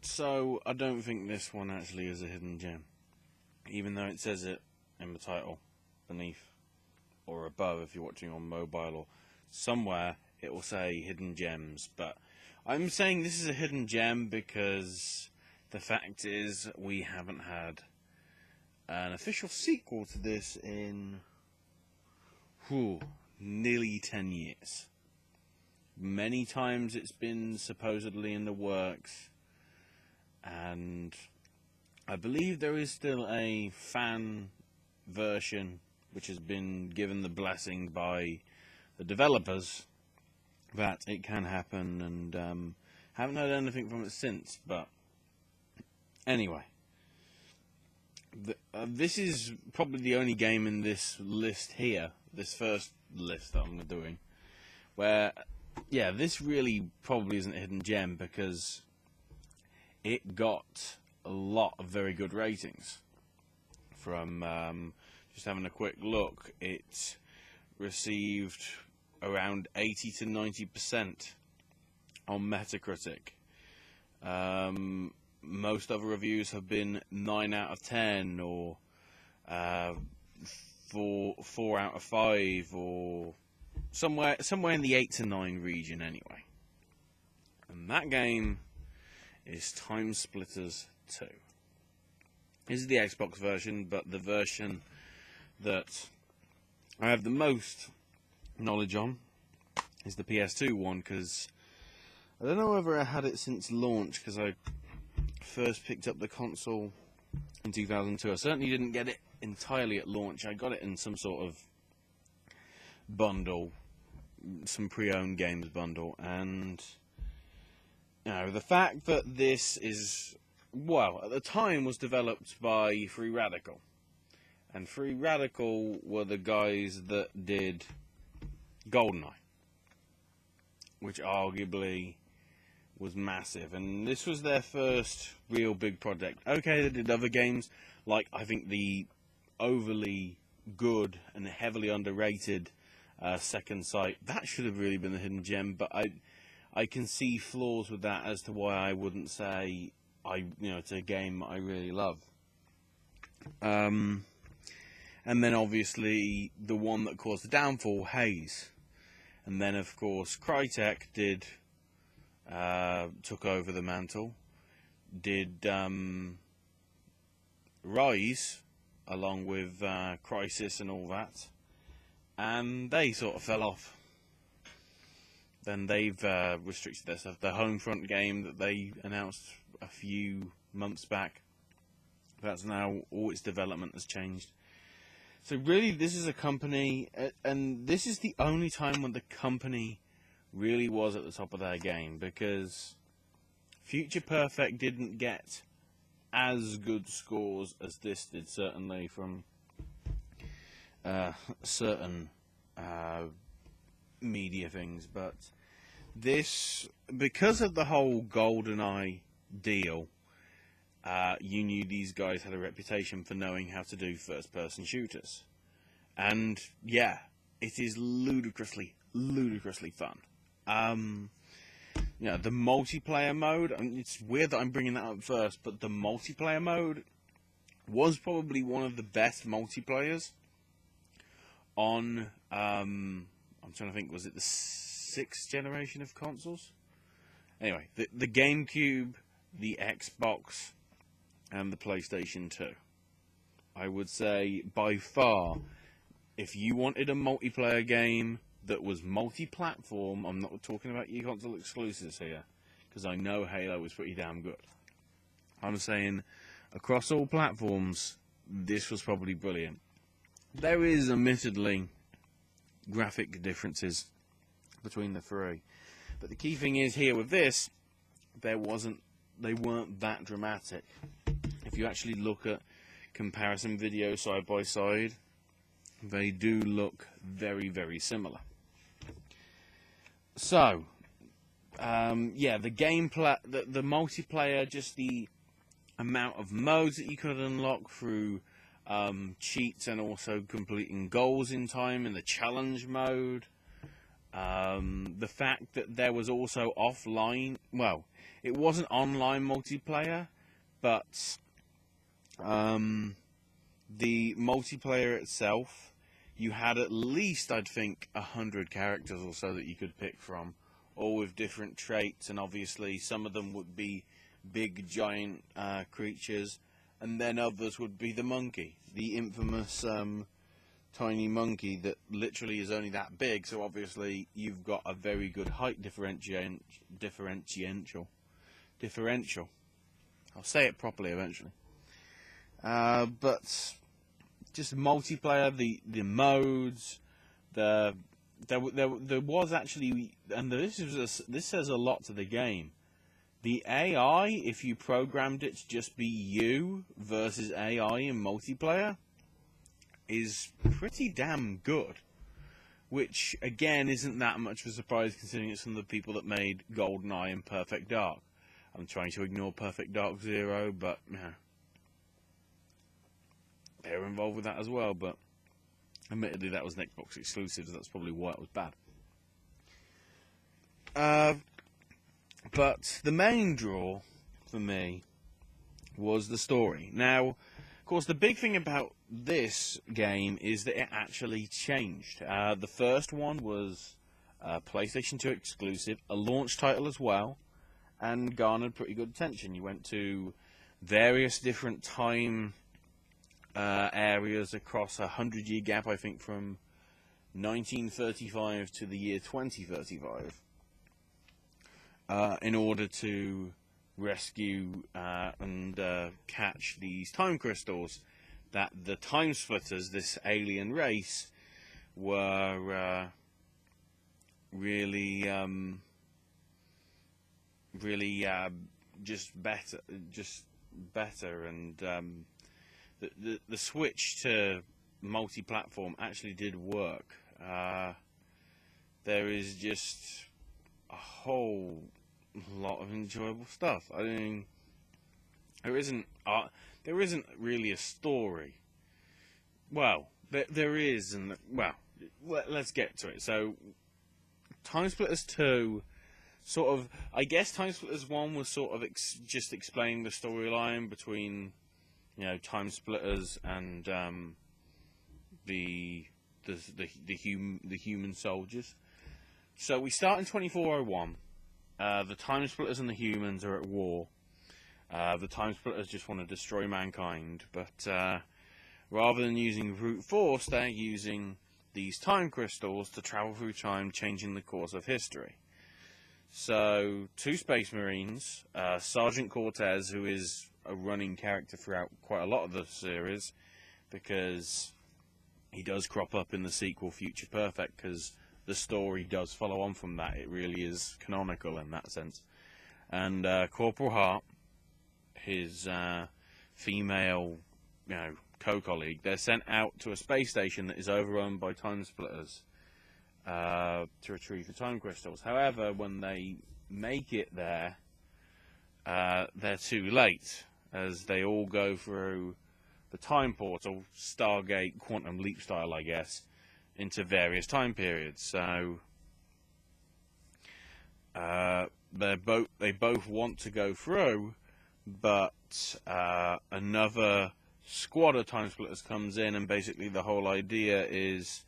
So I don't think this one actually is a hidden gem, even though it says it in the title beneath or above if you're watching on mobile, or somewhere it will say hidden gems. But I'm saying this is a hidden gem because the fact is we haven't had an official sequel to this in nearly 10 years. Many times it's been supposedly in the works, and I believe there is still a fan version which has been given the blessing by the developers that it can happen, and haven't heard anything from it since. But anyway, this is probably the only game in this list here, this first list that I'm doing, where, yeah, this really probably isn't a hidden gem because it got a lot of very good ratings. From just having a quick look, it received around 80 to 90% on Metacritic. Most other reviews have been 9 out of 10 or 4 out of 5, or somewhere in the 8 to 9 region anyway. And that game is TimeSplitters 2. This is the Xbox version, but the version that I have the most knowledge on is the PS2 one, because I don't know whether I had it since launch, because I first picked up the console in 2002. I certainly didn't get it entirely at launch. I got it in some sort of bundle, some pre-owned games bundle, and the fact that this is, well, at the time was developed by Free Radical, and Free Radical were the guys that did GoldenEye, which arguably was massive, and this was their first real big project. Okay, they did other games, like I think the overly good and heavily underrated Second Sight. That should have really been a hidden gem, but I can see flaws with that as to why I wouldn't say it's a game I really love. And then obviously the one that caused the downfall, Haze. And then of course Crytek took over the mantle, did Rise along with Crisis and all that, and they sort of fell off. Then they've restricted their stuff. The Homefront game that they announced a few months back, that's now, all its development has changed. So really, this is a company, and this is the only time when the company really was at the top of their game, because Future Perfect didn't get as good scores as this did, certainly from certain media things. But this, because of the whole GoldenEye deal, you knew these guys had a reputation for knowing how to do first-person shooters. And yeah, it is ludicrously fun. The multiplayer mode, and it's weird that I'm bringing that up first, but the multiplayer mode was probably one of the best multiplayers on, I'm trying to think, was it the 6th generation of consoles? Anyway, the GameCube, the Xbox, and the PlayStation 2. I would say, by far, if you wanted a multiplayer game that was multi-platform, I'm not talking about your console exclusives here, because I know Halo was pretty damn good. I'm saying, across all platforms, this was probably brilliant. There is, admittedly, graphic differences between the three, but the key thing is here with this, they weren't that dramatic. If you actually look at comparison videos side by side, they do look very, very similar. So, the gameplay, the multiplayer, just the amount of modes that you could unlock through cheats and also completing goals in time in the challenge mode. The fact that there was also offline, well, It wasn't online multiplayer, but the multiplayer itself, you had at least, I'd think, 100 characters or so that you could pick from, all with different traits, and obviously some of them would be big, giant creatures, and then others would be the monkey, the infamous tiny monkey that literally is only that big, so obviously you've got a very good height differential. I'll say it properly eventually. But just multiplayer, the modes, there was actually, and this says a lot to the game. The AI, if you programmed it to just be you versus AI in multiplayer, is pretty damn good. Which, again, isn't that much of a surprise considering it's some of the people that made GoldenEye and Perfect Dark. I'm trying to ignore Perfect Dark Zero, but they were involved with that as well, but admittedly that was an Xbox exclusive, so that's probably why it was bad. But the main draw for me was the story. Now, of course, the big thing about this game is that it actually changed. The first one was PlayStation 2 exclusive, a launch title as well, and garnered pretty good attention. You went to various different time areas across a 100-year gap, I think, from 1935 to the year 2035, in order to rescue and catch these time crystals that the TimeSplitters, this alien race, were really just better, and the switch to multi-platform actually did work. There is just a whole lot of enjoyable stuff. I mean, there isn't really a story. Well, there is, and let's get to it. So, TimeSplitters 2, sort of, I guess TimeSplitters 1 was sort of just explaining the storyline between, TimeSplitters and the human soldiers. So we start in 2401. The TimeSplitters and the humans are at war. The TimeSplitters just want to destroy mankind, but rather than using brute force, they're using these time crystals to travel through time, changing the course of history. So, 2 Space Marines, Sergeant Cortez, who is a running character throughout quite a lot of the series, because he does crop up in the sequel Future Perfect, because the story does follow on from that. It really is canonical in that sense. And Corporal Hart, his female, co-colleague, they're sent out to a space station that is overrun by TimeSplitters to retrieve the time crystals. However, when they make it there, they're too late, as they all go through the time portal, Stargate, Quantum Leap style, I guess, into various time periods. So they both want to go through, but another squad of TimeSplitters comes in, and basically the whole idea is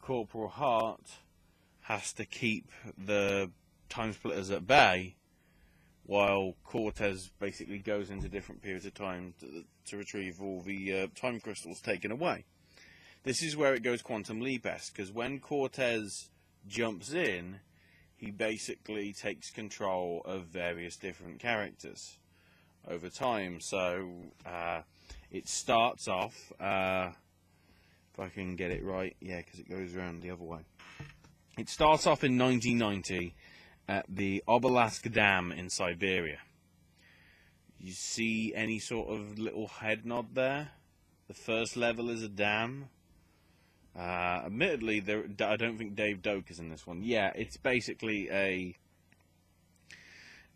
Corporal Hart has to keep the TimeSplitters at bay, while Cortez basically goes into different periods of time to retrieve all the time crystals taken away. This is where it goes Quantum Leap-esque, because when Cortez jumps in, he basically takes control of various different characters over time. So it starts off, if I can get it right, yeah, because it goes around the other way. It starts off in 1990 at the Obelisk Dam in Siberia. You see any sort of little head nod there? The first level is a dam. Admittedly, I don't think Dave Doak is in this one. Yeah, it's basically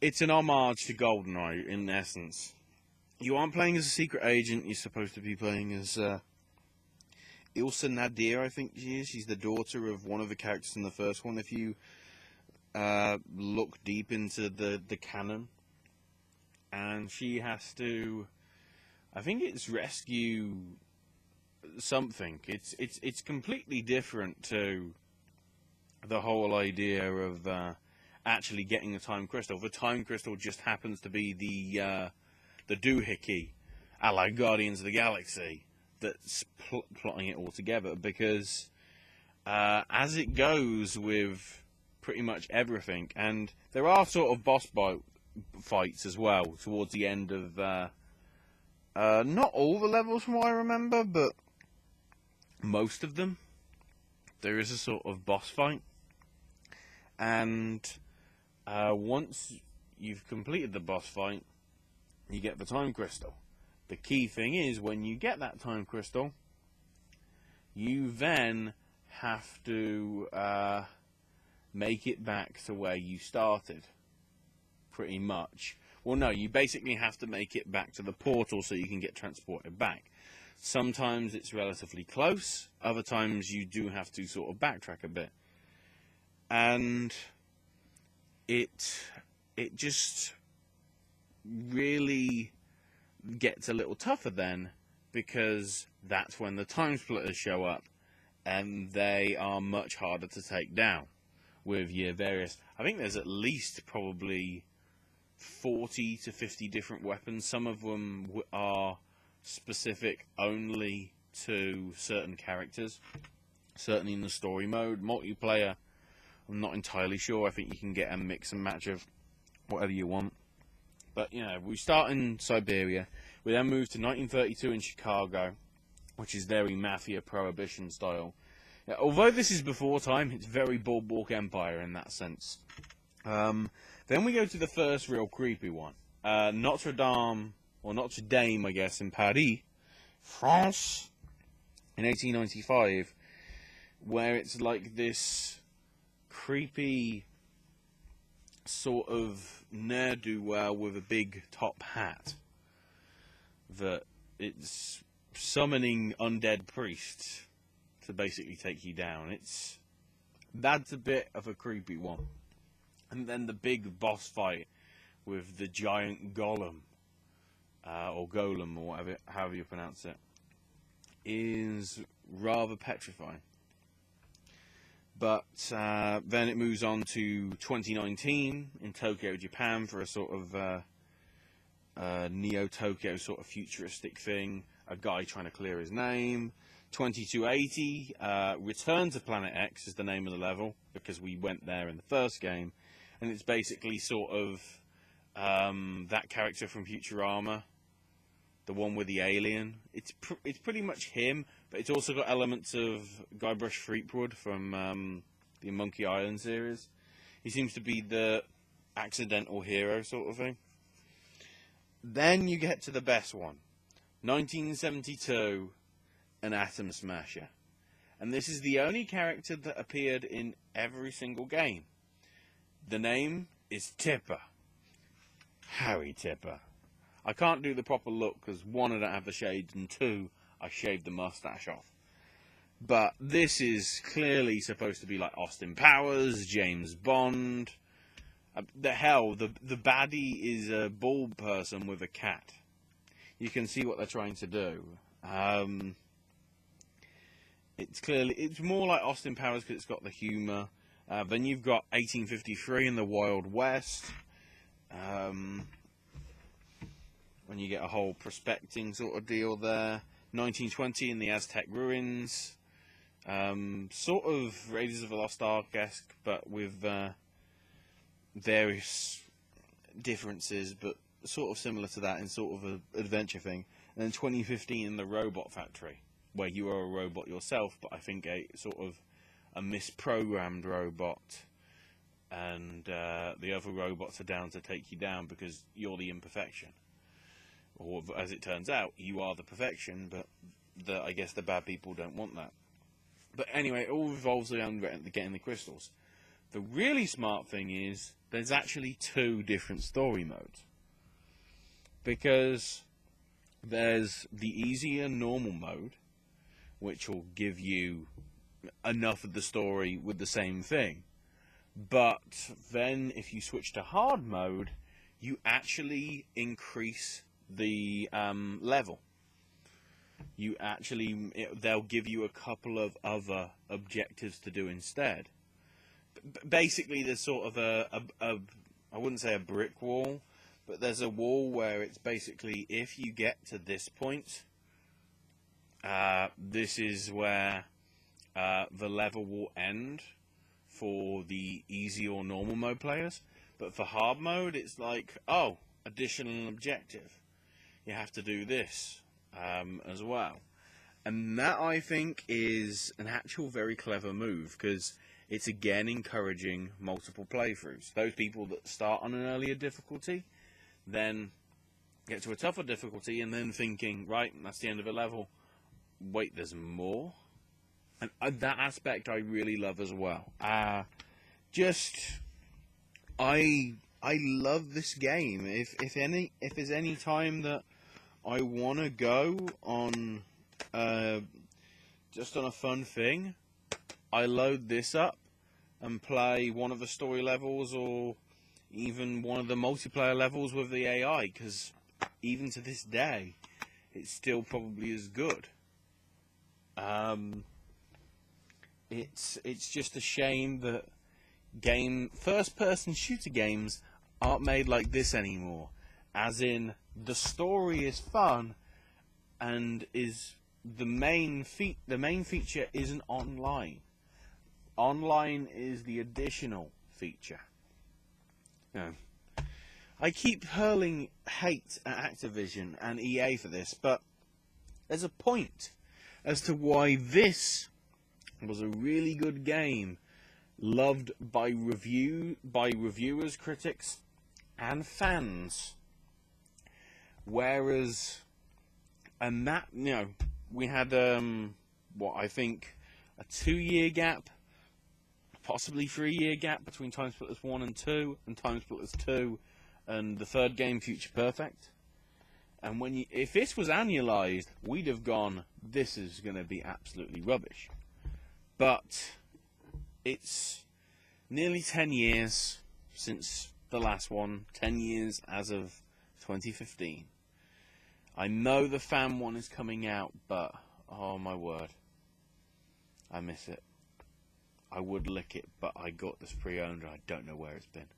it's an homage to GoldenEye, in essence. You aren't playing as a secret agent, you're supposed to be playing as Ilsa Nadir, I think she is. She's the daughter of one of the characters in the first one. If you look deep into the canon, and she has to, I think it's rescue something. It's completely different to the whole idea of actually getting a time crystal. The time crystal just happens to be the doohickey, a la Guardians of the Galaxy, that's plotting it all together. Because as it goes with pretty much everything, and there are sort of boss fights as well towards the end of not all the levels from what I remember, but most of them. There is a sort of boss fight, and once you've completed the boss fight, you get the time crystal. The key thing is, when you get that time crystal, you then have to make it back to where you started, pretty much. Well, no, you basically have to make it back to the portal so you can get transported back. Sometimes it's relatively close, other times you do have to sort of backtrack a bit. And it just really gets a little tougher then, because that's when the TimeSplitters show up, and they are much harder to take down with your various, I think there's at least probably 40 to 50 different weapons. Some of them are specific only to certain characters, certainly in the story mode. Multiplayer, I'm not entirely sure. I think you can get a mix and match of whatever you want. But, you know, we start in Siberia. We then move to 1932 in Chicago, which is very mafia prohibition style. Yeah, although this is before time, it's very Boardwalk Empire in that sense. Then we go to the first real creepy one. Notre Dame, or Notre Dame, I guess, in Paris, France, in 1895, where it's like this creepy sort of ne'er-do-well with a big top hat that it's summoning undead priests to basically take you down. That's a bit of a creepy one. And then the big boss fight with the giant golem, or golem, or whatever, however you pronounce it, is rather petrifying. But then it moves on to 2019 in Tokyo, Japan, for a sort of Neo-Tokyo sort of futuristic thing. A guy trying to clear his name. 2280, Return to Planet X is the name of the level, because we went there in the first game. And it's basically sort of that character from Futurama, the one with the alien. It's pretty much him, but it's also got elements of Guybrush Threepwood from the Monkey Island series. He seems to be the accidental hero sort of thing. Then you get to the best one, 1972, an Atom Smasher. And this is the only character that appeared in every single game. The name is Tipper. Harry Tipper. I can't do the proper look because, one, I don't have the shades, and two, I shaved the mustache off. But this is clearly supposed to be like Austin Powers, James Bond. The baddie is a bald person with a cat. You can see what they're trying to do. It's more like Austin Powers because it's got the humour. Then you've got 1853 in the Wild West, when you get a whole prospecting sort of deal there. 1920 in the Aztec ruins, sort of Raiders of the Lost Ark-esque, but with various differences, but sort of similar to that in sort of an adventure thing. And then 2015 in the Robot Factory, where you are a robot yourself, but I think a sort of a misprogrammed robot, and the other robots are down to take you down because you're the imperfection. Or, as it turns out, you are the perfection, but I guess the bad people don't want that. But anyway, it all revolves around getting the crystals. The really smart thing is, there's actually two different story modes. Because there's the easy and normal mode, which will give you enough of the story with the same thing. But then if you switch to hard mode, you actually increase the level. They'll give you a couple of other objectives to do instead. Basically, there's sort of I wouldn't say a brick wall, but there's a wall where it's basically, if you get to this point, this is where the level will end for the easy or normal mode players. But for hard mode, it's like, oh, additional objective. You have to do this as well. And that, I think, is an actual very clever move, because it's again encouraging multiple playthroughs. Those people that start on an earlier difficulty, then get to a tougher difficulty, and then thinking, right, that's the end of a level. Wait, there's more? And that aspect I really love as well. I love this game. If there's any time that I want to go on just on a fun thing, I load this up and play one of the story levels, or even one of the multiplayer levels with the AI, because even to this day, it's still probably as good. It's just a shame that first-person shooter games aren't made like this anymore. As in, the story is fun, and the main feature isn't online. Online is the additional feature. I keep hurling hate at Activision and EA for this, but there's a point as to why this was a really good game, loved by reviewers, critics, and fans. Whereas, and that, we had what I think a 2-year gap, possibly 3-year gap between TimeSplitters 1 and 2, and TimeSplitters 2 and the third game, Future Perfect. And if this was annualized, we'd have gone, this is going to be absolutely rubbish. But it's nearly 10 years since the last one, 10 years as of 2015. I know the fan one is coming out, but oh my word, I miss it. I would lick it, but I got this pre-owned and I don't know where it's been.